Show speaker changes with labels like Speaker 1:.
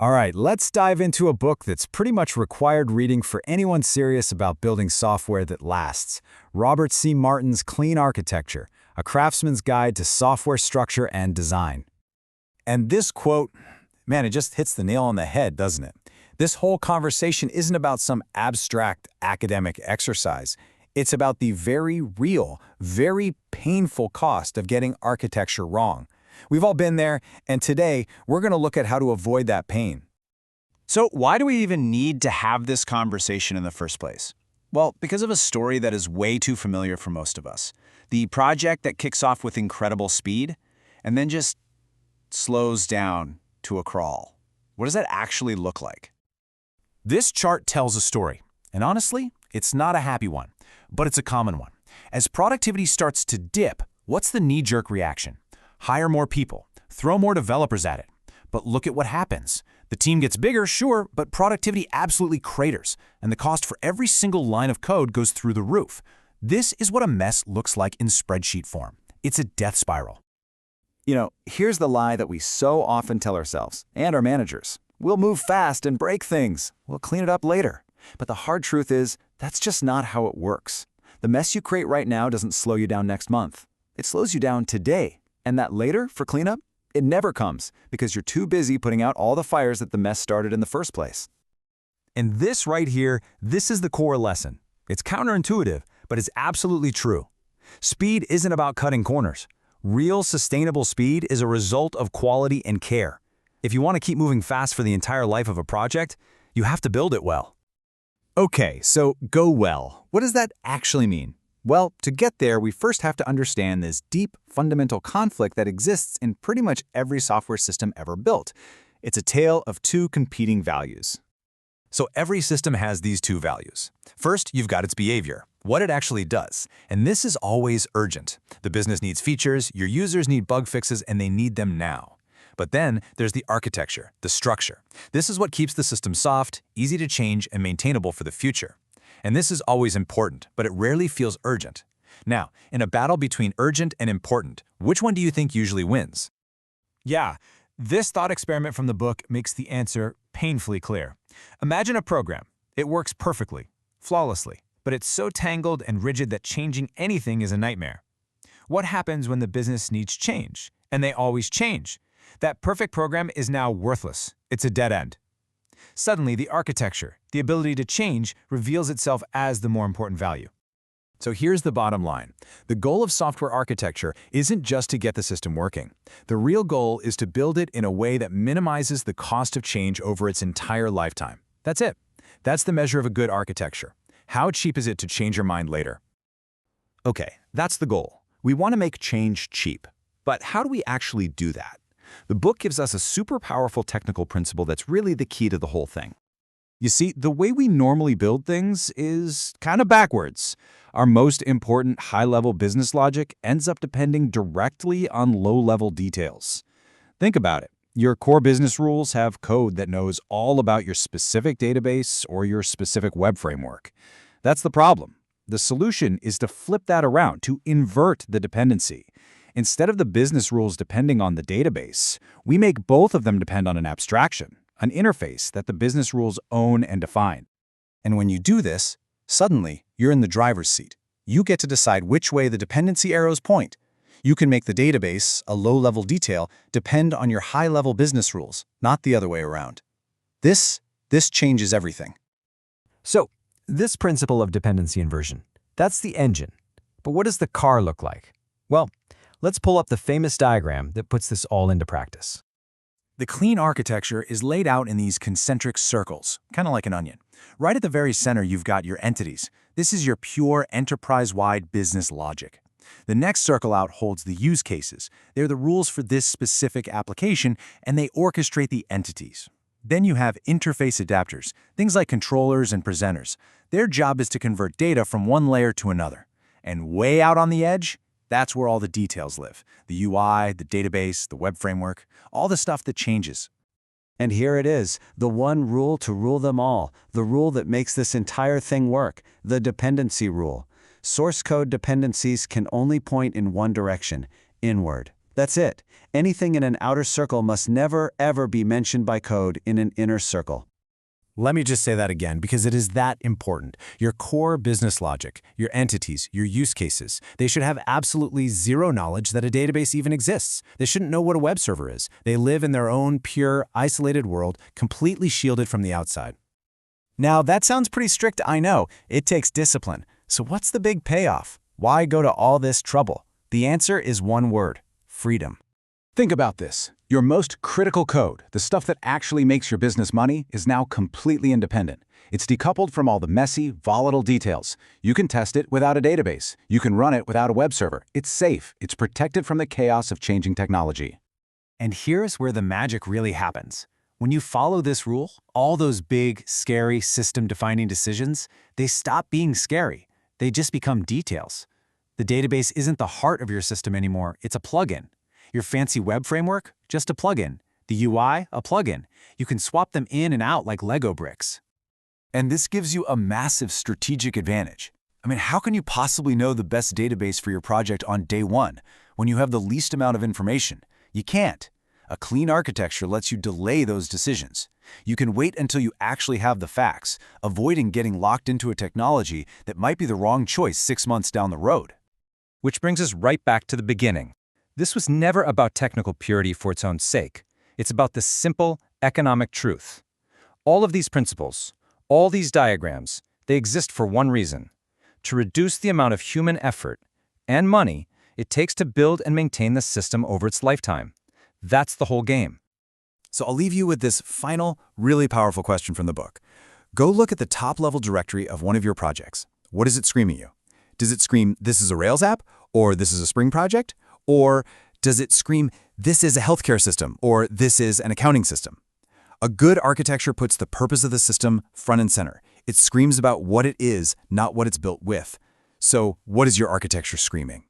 Speaker 1: All right, let's dive into a book that's pretty much required reading for anyone serious about building software that lasts. Robert C. Martin's Clean Architecture, A Craftsman's Guide to Software Structure and Design. And this quote, man, it just hits the nail on the head, doesn't it? This whole conversation isn't about some abstract academic exercise. It's about the very real, very painful cost of getting architecture wrong. We've all been there, and today we're going to look at how to avoid that pain.
Speaker 2: So why do we even need to have this conversation in the first place? Well, because of a story that is way too familiar for most of us. The project that kicks off with incredible speed and then just slows down to a crawl. What does that actually look like?
Speaker 3: This chart tells a story, and honestly, it's not a happy one, but it's a common one. As productivity starts to dip, what's the knee-jerk reaction? Hire more people, throw more developers at it. But look at what happens. The team gets bigger, sure, but productivity absolutely craters, and the cost for every single line of code goes through the roof. This is what a mess looks like in spreadsheet form. It's a death spiral.
Speaker 1: You know, here's the lie that we so often tell ourselves, and our managers. We'll move fast and break things. We'll clean it up later. But the hard truth is, that's just not how it works. The mess you create right now doesn't slow you down next month. It slows you down today. And that later for cleanup, it never comes because you're too busy putting out all the fires that the mess started in the first place.
Speaker 3: And this right here, this is the core lesson. It's counterintuitive, but it's absolutely true. Speed isn't about cutting corners. Real sustainable speed is a result of quality and care. If you want to keep moving fast for the entire life of a project, you have to build it well.
Speaker 1: Okay, so go well. What does that actually mean? Well, to get there, we first have to understand this deep, fundamental conflict that exists in pretty much every software system ever built. It's a tale of two competing values.
Speaker 3: So every system has these two values. First, you've got its behavior, what it actually does. And this is always urgent. The business needs features, your users need bug fixes, and they need them now. But then there's the architecture, the structure. This is what keeps the system soft, easy to change, and maintainable for the future. And this is always important, but it rarely feels urgent. Now, in a battle between urgent and important, which one do you think usually wins?
Speaker 4: Yeah, this thought experiment from the book makes the answer painfully clear. Imagine a program. It works perfectly, flawlessly, but it's so tangled and rigid that changing anything is a nightmare. What happens when the business needs change? And they always change. That perfect program is now worthless. It's a dead end. Suddenly, the architecture, the ability to change, reveals itself as the more important value.
Speaker 1: So here's the bottom line. The goal of software architecture isn't just to get the system working. The real goal is to build it in a way that minimizes the cost of change over its entire lifetime. That's it. That's the measure of a good architecture. How cheap is it to change your mind later? Okay, that's the goal. We want to make change cheap. But how do we actually do that? The book gives us a super powerful technical principle that's really the key to the whole thing. You see, the way we normally build things is kind of backwards. Our most important high-level business logic ends up depending directly on low-level details. Think about it. Your core business rules have code that knows all about your specific database or your specific web framework. That's the problem. The solution is to flip that around, to invert the dependency. Instead of the business rules depending on the database, we make both of them depend on an abstraction, an interface that the business rules own and define. And when you do this, suddenly you're in the driver's seat. You get to decide which way the dependency arrows point. You can make the database, a low-level detail, depend on your high-level business rules, not the other way around. This changes everything.
Speaker 4: So, this principle of dependency inversion, that's the engine. But what does the car look like? Well, let's pull up the famous diagram that puts this all into practice.
Speaker 3: The clean architecture is laid out in these concentric circles, kind of like an onion. Right at the very center, you've got your entities. This is your pure enterprise-wide business logic. The next circle out holds the use cases. They're the rules for this specific application, and they orchestrate the entities. Then you have interface adapters, things like controllers and presenters. Their job is to convert data from one layer to another. And way out on the edge, that's where all the details live. The UI, the database, the web framework, all the stuff that changes.
Speaker 5: And here it is, the one rule to rule them all, the rule that makes this entire thing work, the dependency rule. Source code dependencies can only point in one direction, inward. That's it. Anything in an outer circle must never, ever be mentioned by code in an inner circle.
Speaker 3: Let me just say that again because it is that important. Your core business logic, your entities, your use cases, they should have absolutely zero knowledge that a database even exists. They shouldn't know what a web server is. They live in their own pure, isolated world, completely shielded from the outside. Now, that sounds pretty strict, I know. It takes discipline. So what's the big payoff? Why go to all this trouble? The answer is one word: freedom.
Speaker 1: Think about this. Your most critical code, the stuff that actually makes your business money, is now completely independent. It's decoupled from all the messy, volatile details. You can test it without a database. You can run it without a web server. It's safe. It's protected from the chaos of changing technology.
Speaker 3: And here's where the magic really happens. When you follow this rule, all those big, scary, system-defining decisions, they stop being scary. They just become details. The database isn't the heart of your system anymore. It's a plugin. Your fancy web framework? Just a plugin. The UI? A plugin. You can swap them in and out like Lego bricks.
Speaker 6: And this gives you a massive strategic advantage. I mean, how can you possibly know the best database for your project on day one when you have the least amount of information? You can't. A clean architecture lets you delay those decisions. You can wait until you actually have the facts, avoiding getting locked into a technology that might be the wrong choice 6 months down the road.
Speaker 7: Which brings us right back to the beginning. This was never about technical purity for its own sake. It's about the simple economic truth. All of these principles, all these diagrams, they exist for one reason: to reduce the amount of human effort and money it takes to build and maintain the system over its lifetime. That's the whole game.
Speaker 3: So I'll leave you with this final, really powerful question from the book. Go look at the top-level directory of one of your projects. What is it screaming you? Does it scream, "This is a Rails app," or "This is a Spring project"? Or does it scream, "This is a healthcare system," or "This is an accounting system"? A good architecture puts the purpose of the system front and center. It screams about what it is, not what it's built with. So what is your architecture screaming?